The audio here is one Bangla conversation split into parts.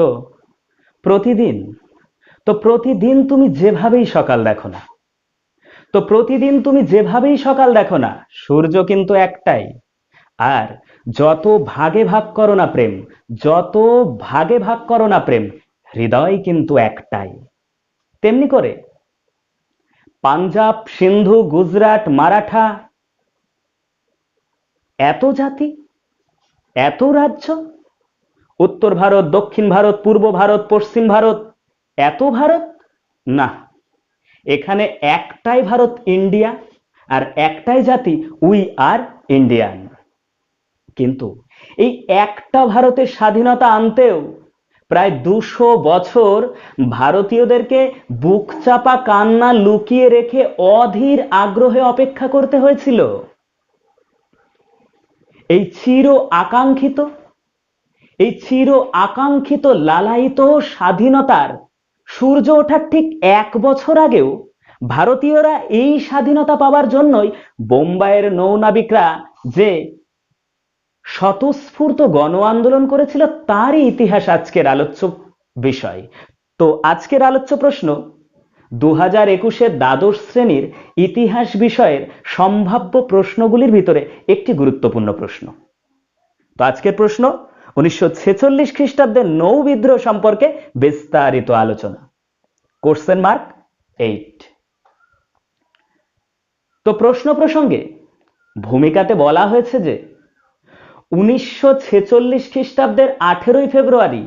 তো প্রতিদিন প্রতিদিন তুমি যেভাবেই সকাল দেখো না, প্রতিদিন তুমি যেভাবেই সকাল দেখো না, সূর্য কিন্তু একটাই। আর যত ভাগে ভাগ করো না প্রেম, যত ভাগে ভাগ করো না প্রেম, হৃদয় কিন্তু একটাই। তেমনি করে পাঞ্জাব, সিন্ধু, গুজরাট, মারাঠা, এত জাতি, এত রাজ্য, উত্তর ভারত, দক্ষিণ ভারত, পূর্ব ভারত, পশ্চিম ভারত, এত ভারত না, এখানে একটাই ভারত, ইন্ডিয়া, আর একটাই জাতি, উই আর ইন্ডিয়ান। কিন্তু এই একটা ভারতের স্বাধীনতা আনতেও প্রায় 200 বছর ভারতীয়দেরকে বুক চাপা কান্না লুকিয়ে রেখে অধীর আগ্রহে অপেক্ষা করতে হয়েছিল। এই চির আকাঙ্ক্ষিত লালায়িত স্বাধীনতার সূর্য ওঠার ঠিক 1 বছর আগেও ভারতীয়রা এই স্বাধীনতা পাওয়ার জন্যই বোম্বাইয়ের নৌনাবিকরা যে স্বতঃস্ফূর্ত গণ আন্দোলন করেছিল, তারই ইতিহাস আজকের আলোচ্য বিষয়। তো আজকের আলোচ্য প্রশ্ন 2021-এর দ্বাদশ শ্রেণীর ইতিহাস বিষয়ের সম্ভাব্য প্রশ্নগুলির ভিতরে একটি গুরুত্বপূর্ণ প্রশ্ন। তো আজকের প্রশ্ন 1946 খ্রিস্টাব্দের নৌ বিদ্রোহ সম্পর্কে বিস্তারিত আলোচনা। Question mark 8। তো প্রশ্ন প্রসঙ্গে ভূমিকাতে বলা হয়েছে যে 1946 খ্রিস্টাব্দের 18ই ফেব্রুয়ারি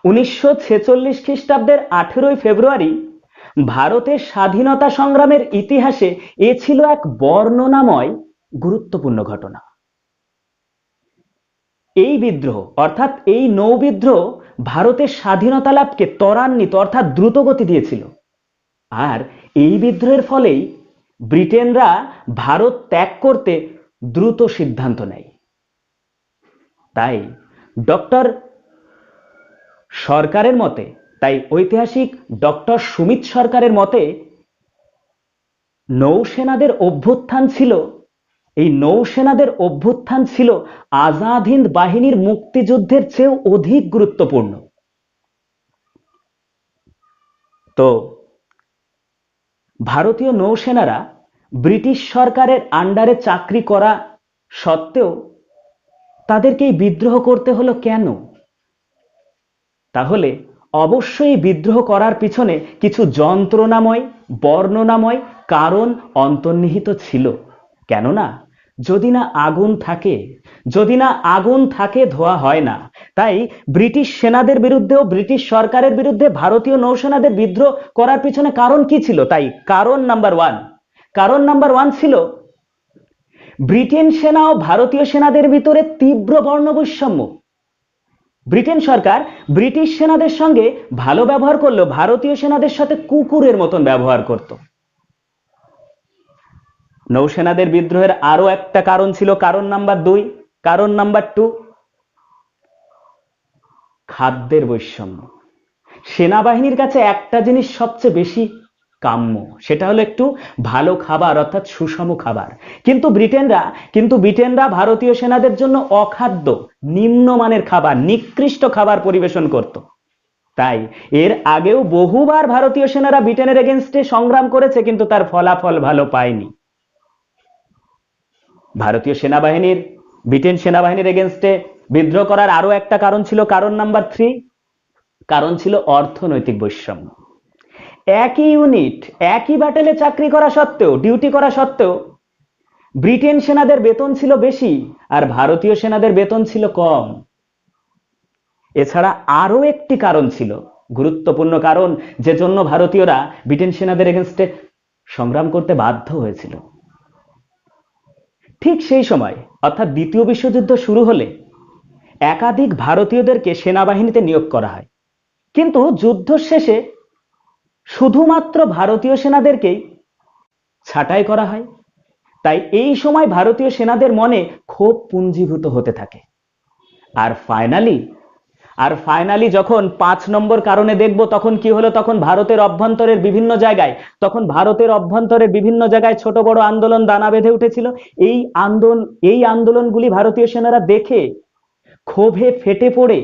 1946 খ্রিস্টাব্দের 18ই ফেব্রুয়ারি ভারতের স্বাধীনতা সংগ্রামের ইতিহাসে এ ছিল এক বর্ণনাময় গুরুত্বপূর্ণ ঘটনা। এই বিদ্রোহ অর্থাৎ এই নৌ বিদ্রোহ ভারতের স্বাধীনতা লাভকে ত্বরান্বিত অর্থাৎ দ্রুত গতি দিয়েছিল। আর এই বিদ্রোহের ফলেই ব্রিটেনরা ভারত ত্যাগ করতে দ্রুত সিদ্ধান্ত নেয়। তাই ডক্টর সরকারের মতে, তাই ঐতিহাসিক ডক্টর সুমিত সরকারের মতে নৌসেনাদের অভ্যুত্থান ছিল, এই নৌসেনাদের অভ্যুত্থান ছিল আজাদ হিন্দ বাহিনীর মুক্তিযুদ্ধের চেয়েও অধিক গুরুত্বপূর্ণ। তো ভারতীয় নৌসেনারা ব্রিটিশ সরকারের আন্ডারে চাকরি করা সত্ত্বেও তাদেরকে এই বিদ্রোহ করতে হলো কেন? তাহলে অবশ্যই বিদ্রোহ করার পিছনে কিছু যন্ত্রণাময় বর্ণনাময় কারণ অন্তর্নিহিত ছিল। কেননা যদি না আগুন থাকে ধোয়া হয় না। তাই ব্রিটিশ সেনাদের বিরুদ্ধেও ব্রিটিশ সরকারের বিরুদ্ধে ভারতীয় নৌসেনাদের বিদ্রোহ করার পিছনে কারণ কি ছিল? তাই কারণ নাম্বার ওয়ান ছিল ব্রিটেন সেনা ও ভারতীয় সেনাদের ভিতরে তীব্র বর্ণবৈষম্য। ব্রিটেন সরকার ব্রিটিশ সেনাদের সঙ্গে ভালো ব্যবহার করলেও ভারতীয় সেনাদের সাথে কুকুরের মতন ব্যবহার করত। নৌসেনাদের বিদ্রোহের আরো একটা কারণ ছিল কারণ নাম্বার 2, কারণ নাম্বার 2, খাদ্যের বৈষম্য। সেনাবাহিনীর কাছে একটা জিনিস সবচেয়ে বেশি কাম্য, সেটা হলো একটু ভালো খাবার অর্থাৎ সুষম খাবার। কিন্তু ব্রিটেনরা ভারতীয় সেনাদের জন্য অখাদ্য, নিম্নমানের খাবার, নিকৃষ্ট খাবার পরিবেশন করত। তাই এর আগেও বহুবার ভারতীয় সেনারা ব্রিটেনের এগেইনস্টে সংগ্রাম করেছে, কিন্তু তার ফলাফল ভালো পায়নি। ভারতীয় সেনাবাহিনীর ব্রিটেন সেনাবাহিনীর এগেইনস্টে বিদ্রোহ করার আরো একটা কারণ ছিল কারণ নাম্বার 3, কারণ ছিল অর্থনৈতিক বৈষম্য। একই ইউনিট একই ব্যাটেলে চাকরি করা সত্ত্বেও, ডিউটি করা সত্ত্বেও ব্রিটেন সেনাদের বেতন ছিল বেশি আর ভারতীয় সেনাদের বেতন ছিল কম। এছাড়া আরো একটি কারণ ছিল, গুরুত্বপূর্ণ কারণ, যে জন্য ভারতীয়রা ব্রিটেন সেনাদের এগেইনস্টে সংগ্রাম করতে বাধ্য হয়েছিল। ঠিক সেই সময় অর্থাৎ দ্বিতীয় বিশ্বযুদ্ধ শুরু হলে একাধিক ভারতীয়দেরকে সেনাবাহিনীতে নিয়োগ করা হয়, কিন্তু যুদ্ধ শেষে শুধুমাত্র ভারতীয় সেনাদেরকেই ছাঁটাই করা হয়। তাই এই সময় ভারতীয় সেনাদের মনে ক্ষোভ পুঞ্জীভূত হতে থাকে। আর ফাইনালি যখন 5 নম্বর কারণে দেখব তখন কি হলো, তখন ভারতের অভ্যন্তরের বিভিন্ন জায়গায় ছোট বড় আন্দোলন দানা বেঁধে উঠেছিল। এই আন্দোলনগুলি ভারতীয় সেনারা দেখে ক্ষোভে ফেটে পড়ে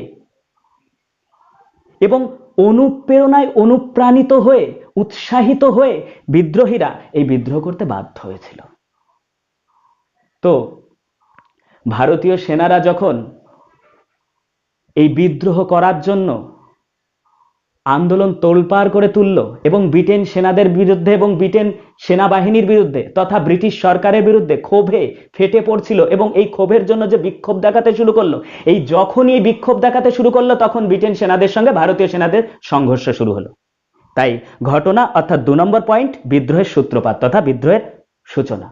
এবং অনুপ্রেরণায় অনুপ্রাণিত হয়ে উৎসাহিত হয়ে বিদ্রোহীরা এই বিদ্রোহ করতে বাধ্য হয়েছিল। তো ভারতীয় সেনারা যখন এই বিদ্রোহ করার জন্য আন্দোলন তোলপাড় করে তুলল এবং ব্রিটেন সেনাদের বিরুদ্ধে এবং ব্রিটেন সেনাবাহিনীর বিরুদ্ধে তথা ব্রিটিশ সরকারের বিরুদ্ধে ক্ষোভে ফেটে পড়ছিল এবং এই ক্ষোভের জন্য যে বিক্ষোভ দেখাতে শুরু করলো, এই যখনই এই বিক্ষোভ দেখাতে শুরু করলো তখন ব্রিটেন সেনাদের সঙ্গে ভারতীয় সেনাদের সংঘর্ষ শুরু হলো। তাই ঘটনা অর্থাৎ 2 নম্বর পয়েন্ট বিদ্রোহের সূত্রপাত তথা বিদ্রোহের সূচনা।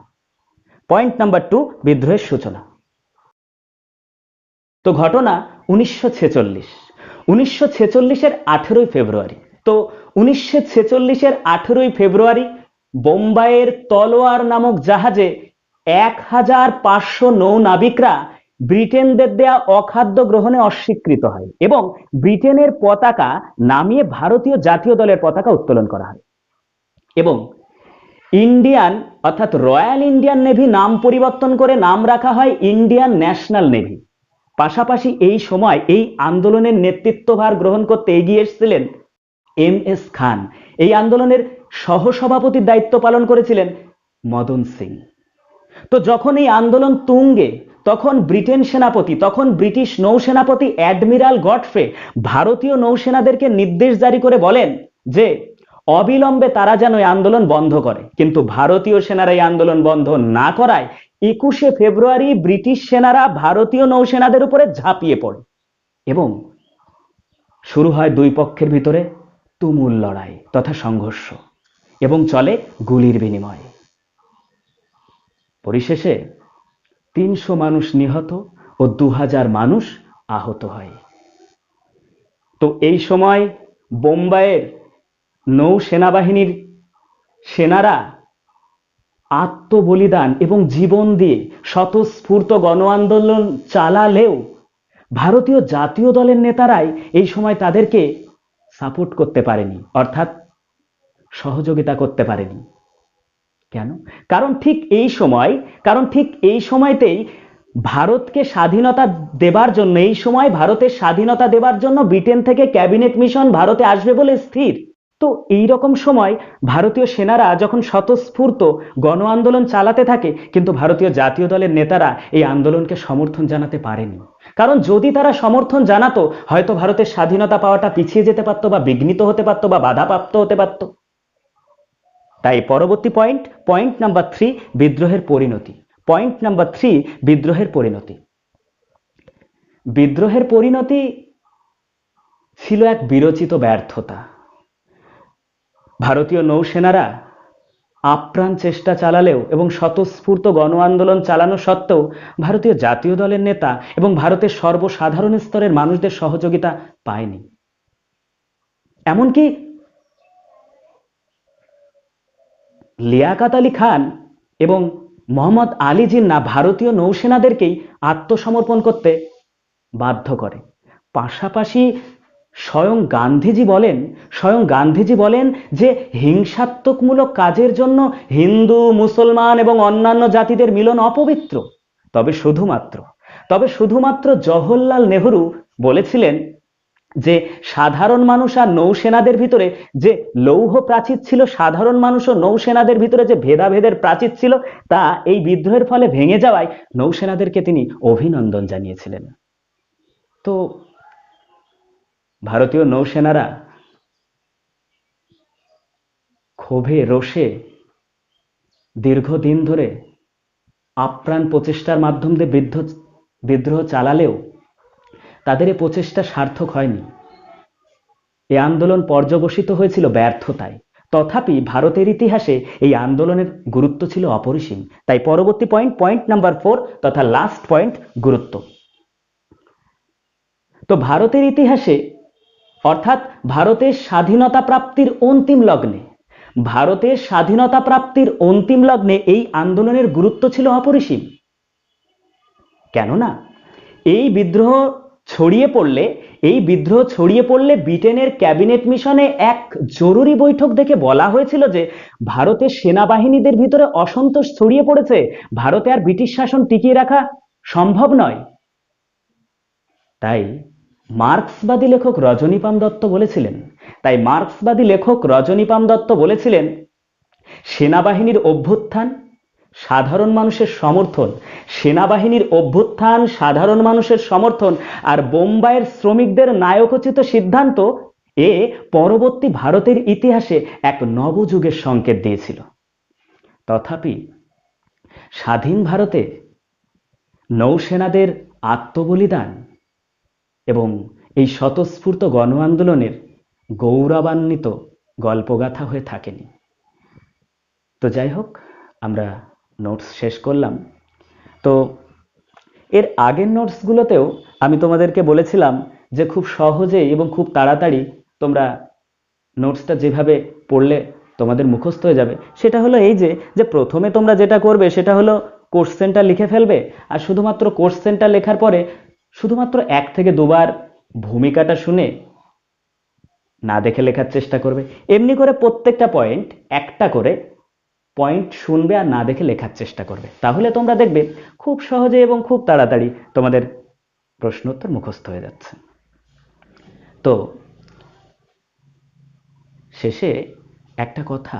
পয়েন্ট নাম্বার 2 বিদ্রোহের সূচনা। তো ঘটনা 1946 18ই ফেব্রুয়ারি। তো 1946 18ই ফেব্রুয়ারি বোম্বাইয়ের তলোয়ার নামক জাহাজে 1500 নৌনাবিকরা ব্রিটেনদের দেয়া অখাদ্য গ্রহণে অস্বীকৃত হয় এবং ব্রিটেনের পতাকা নামিয়ে ভারতীয় জাতীয় দলের পতাকা উত্তোলন করা হয় এবং ইন্ডিয়ান অর্থাৎ রয়্যাল ইন্ডিয়ান নেভি নাম পরিবর্তন করে নাম রাখা হয় ইন্ডিয়ান ন্যাশনাল নেভি। পাশাপাশি এই সময় এই আন্দোলনের নেতৃত্বভার গ্রহণ করতে এগিয়ে এসেছিলেন MS খান। এই আন্দোলনের সহসভাপতির দায়িত্ব পালন করেছিলেন মদন সিং। তো যখন এই আন্দোলন তুঙ্গে তখন ব্রিটেন সেনাপতি তখন ব্রিটিশ নৌসেনাপতি অ্যাডমিরাল গডফ্রে ভারতীয় নৌসেনাদেরকে নির্দেশ জারি করে বলেন যে অবিলম্বে তারা যেন এই আন্দোলন বন্ধ করে, কিন্তু ভারতীয় সেনারা এই আন্দোলন বন্ধ না করায় 21শে ফেব্রুয়ারি ব্রিটিশ সেনারা ভারতীয় নৌসেনাদের উপরে ঝাঁপিয়ে পড়ে এবং শুরু হয় দুই পক্ষের ভিতরে তুমুল লড়াই তথা সংঘর্ষ এবং চলে গুলির বিনিময়। পরিশেষে 300 মানুষ নিহত ও 2000 মানুষ আহত হয়। তো এই সময় বোম্বাইয়ের নৌ সেনাবাহিনীর সেনারা আত্মবলিদান এবং জীবন দিয়ে স্বতঃস্ফূর্ত গণ আন্দোলন চালালেও ভারতীয় জাতীয় দলের নেতারাই এই সময় তাদেরকে সাপোর্ট করতে পারেনি, অর্থাৎ সহযোগিতা করতে পারেনি। কেন? কারণ ঠিক এই সময়তেই ভারতকে স্বাধীনতা দেবার জন্য এই সময় ভারতের স্বাধীনতা দেবার জন্য ব্রিটেন থেকে ক্যাবিনেট মিশন ভারতে আসবে বলে স্থির। তো এই রকম সময় ভারতীয় সেনারা যখন স্বতঃস্ফূর্ত গণ আন্দোলন চালাতে থাকে, কিন্তু ভারতীয় জাতীয় দলের নেতারা এই আন্দোলনকে সমর্থন জানাতে পারেনি। কারণ যদি তারা সমর্থন জানাতো হয়তো ভারতের স্বাধীনতা পাওয়াটা পিছিয়ে যেতে পারতো বা বিঘ্নিত হতে পারতো বা বাধাপ্রাপ্ত হতে পারতো। তাই পরবর্তী পয়েন্ট নাম্বার 3 বিদ্রোহের পরিণতি। পয়েন্ট নাম্বার 3 বিদ্রোহের পরিণতি। বিদ্রোহের পরিণতি ছিল এক বিরচিত ব্যর্থতা। ভারতীয় নৌসেনারা আপ্রাণ চেষ্টা চালালেও এবং স্বতঃস্ফূর্ত গণ আন্দোলন চালানো সত্ত্বেও ভারতীয় জাতীয় দলের নেতা এবং ভারতের সর্বসাধারণ স্তরের মানুষদের সহযোগিতা পায়নি। এমনকি লিয়াকত আলী খান এবং মোহাম্মদ আলী জিন্নাহ ভারতীয় নৌসেনাদেরকেই আত্মসমর্পণ করতে বাধ্য করে। পাশাপাশি স্বয়ং গান্ধীজি বলেন যে হিংসাত্মকমূলক কাজের জন্য হিন্দু, মুসলমান এবং অন্যান্য জাতিদের মিলন অপবিত্র। তবে শুধুমাত্র জওহরলাল নেহরু বলেছিলেন যে সাধারণ মানুষ আর নৌসেনাদের ভিতরে যে লৌহ প্রাচীর ছিল, সাধারণ মানুষ ও নৌসেনাদের ভিতরে যে ভেদাভেদের প্রাচীর ছিল তা এই বিদ্রোহের ফলে ভেঙে যাওয়ায় নৌসেনাদেরকে তিনি অভিনন্দন জানিয়েছিলেন। তো ভারতীয় নৌসেনারা ক্ষোভে রোষে দীর্ঘদিন ধরে আপ্রাণ প্রচেষ্টার মাধ্যম দিয়ে বিদ্রোহ চালালেও তাদের এই প্রচেষ্টা সার্থক হয়নি। এই আন্দোলন পর্যবসিত হয়েছিল ব্যর্থতায়। তথাপি ভারতের ইতিহাসে এই আন্দোলনের গুরুত্ব ছিল অপরিসীম। তাই পরবর্তী পয়েন্ট নাম্বার 4 তথা লাস্ট পয়েন্ট, গুরুত্ব। তো ভারতের ইতিহাসে অর্থাৎ ভারতের স্বাধীনতা প্রাপ্তির অন্তিম লগ্নে এই আন্দোলনের গুরুত্ব ছিল অপরিসীম। কেননা এই বিদ্রোহ ছড়িয়ে পড়লে ব্রিটেনের ক্যাবিনেট মিশনে এক জরুরি বৈঠক দেখে বলা হয়েছিল যে ভারতের সেনাবাহিনীদের ভিতরে অসন্তোষ ছড়িয়ে পড়েছে, ভারতে আর ব্রিটিশ শাসন টিকিয়ে রাখা সম্ভব নয়। তাই মার্ক্সবাদী লেখক রজনীপাম দত্ত বলেছিলেন। তাই মার্ক্সবাদী লেখক রজনীপাম দত্ত বলেছিলেন, সেনাবাহিনীর অভ্যুত্থান, সাধারণ মানুষের সমর্থন, সেনাবাহিনীর অভ্যুত্থান, সাধারণ মানুষের সমর্থন আর বোম্বাইয়ের শ্রমিকদের নায়কোচিত সিদ্ধান্ত এ পরবর্তী ভারতের ইতিহাসে এক নবযুগের সংকেত দিয়েছিল। তথাপি স্বাধীন ভারতে নৌসেনাদের আত্মবলিদান এবং এই স্বতঃস্ফূর্ত গণ আন্দোলনের গৌরবান্বিত গল্পগাথা হয়ে থাকেনি। তো যাই হোক, আমরা নোটস শেষ করলাম। তো এর আগের নোটসগুলোতেও আমি তোমাদেরকে বলেছিলাম যে খুব সহজেই এবং খুব তাড়াতাড়ি তোমরা নোটসটা যেভাবে পড়লে তোমাদের মুখস্থ হয়ে যাবে, সেটা হলো এই যে প্রথমে তোমরা যেটা করবে সেটা হলো কোশ্চেনটা লিখে ফেলবে, আর শুধুমাত্র কোশ্চেনটা লেখার পরে শুধুমাত্র 1 থেকে 2 বার ভূমিকাটা শুনে না দেখে লেখার চেষ্টা করবে। এমনি করে প্রত্যেকটা পয়েন্ট একটা করে পয়েন্ট শুনবে আর না দেখে লেখার চেষ্টা করবে। তাহলে তোমরা দেখবে খুব সহজে এবং খুব তাড়াতাড়ি তোমাদের প্রশ্ন উত্তর মুখস্থ হয়ে যাচ্ছে। তো শেষে একটা কথা,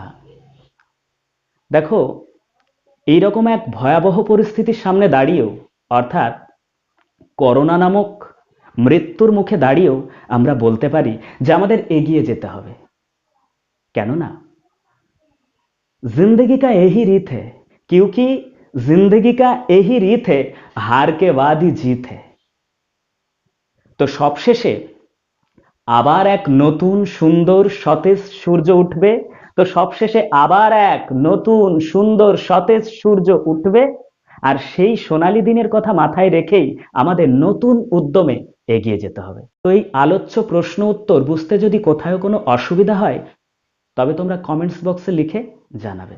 দেখো এইরকম এক ভয়াবহ পরিস্থিতির সামনে দাঁড়িয়েও, অর্থাৎ করোনা নামক মৃত্যুর মুখে দাঁড়িয়েও আমরা বলতে পারি যে আমাদের এগিয়ে যেতে হবে। কেননা जिंदगी का यही रीत है, क्योंकि जिंदगी का यही रीत है, हार के बाद ही जीत है। তো সবশেষে আবার এক নতুন সুন্দর সতেজ সূর্য উঠবে। তো সবশেষে আবার এক নতুন সুন্দর সতেজ সূর্য উঠবে, আর সেই সোনালী দিনের কথা মাথায় রেখেই আমাদের নতুন উদ্যমে এগিয়ে যেতে হবে। তো এই আলোচ্য প্রশ্ন উত্তর বুঝতে যদি কোথাও কোনো অসুবিধা হয়, তবে তোমরা কমেন্টস বক্সে লিখে জানাবে।